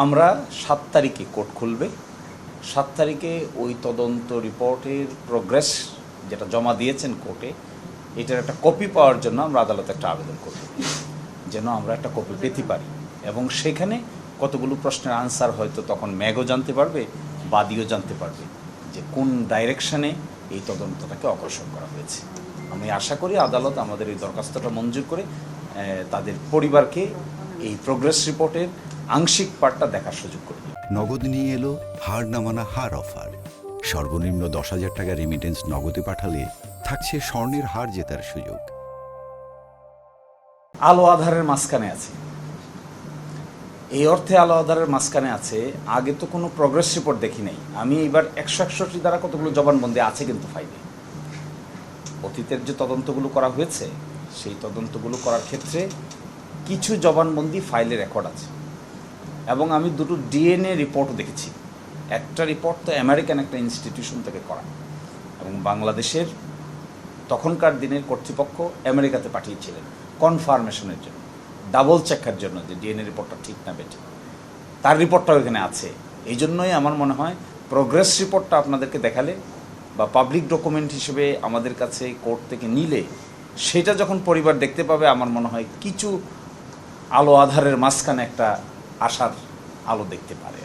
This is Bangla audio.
আমরা 7 তারিখে কোর্ট খুলবে। 7 তারিখে ওই তদন্ত রিপোর্টের প্রোগ্রেস যেটা জমা দিয়েছেন কোর্টে, এটার একটা কপি পাওয়ার জন্য আমরা আদালতে একটা আবেদন করব, যেন আমরা একটা কপি পেতে পারি। এবং সেখানে কতগুলো প্রশ্নের আনসার হয়তো তখন ম্যাগও জানতে পারবে, বাদীও জানতে পারবে যে কোন ডাইরেকশনে এই তদন্তটাকে অগ্রসর করা হয়েছে। আমি আশা করি আদালত আমাদের এই দরখাস্তটা মঞ্জুর করে তাদের পরিবারকে এই প্রোগ্রেস রিপোর্টের আংশিক পার্টটা দেখার সুযোগ করে দেবে। নগদ নিয়ে এলো হার না মানা হার অফার। সর্বনিম্ন 10,000 টাকা রেমিটেন্স নগদে পাঠালে থাকছে স্বর্ণের হার জেতার সুযোগ। আলো আধারের মাঝখানে আছে, এই অর্থে আলো আধারের মাঝখানে আছে। আগে তো কোনো প্রোগ্রেস রিপোর্ট দেখি নাই। আমি এবার 161 দ্বারা কতগুলো জবানবন্দি আছে কিন্তু ফাইলে। অতীতের যে তদন্তগুলো করা হয়েছে সেই তদন্তগুলো করার ক্ষেত্রে কিছু জবানবন্দি ফাইলে রেকর্ড আছে, এবং আমি দুটো ডিএনএ রিপোর্টও দেখেছি। একটা রিপোর্ট তো আমেরিকান একটা ইনস্টিটিউশন থেকে করা, এবং বাংলাদেশের তখনকার দিনের কর্তৃপক্ষ আমেরিকাতে পাঠিয়েছিলেন কনফার্মেশনের জন্য, ডাবল চেকের জন্য যে ডিএনএ রিপোর্টটা ঠিক না বেঠিক। তার রিপোর্টটাও এখানে আছে। এই জন্যই আমার মনে হয় প্রোগ্রেস রিপোর্টটা আপনাদেরকে দেখালে বা পাবলিক ডকুমেন্ট হিসেবে আমাদের কাছে কোর্ট থেকে নিলে, সেটা যখন পরিবার দেখতে পাবে, আমার মনে হয় কিছু আলো আধারের মাঝখানে একটা আশার আলো দেখতে পারে।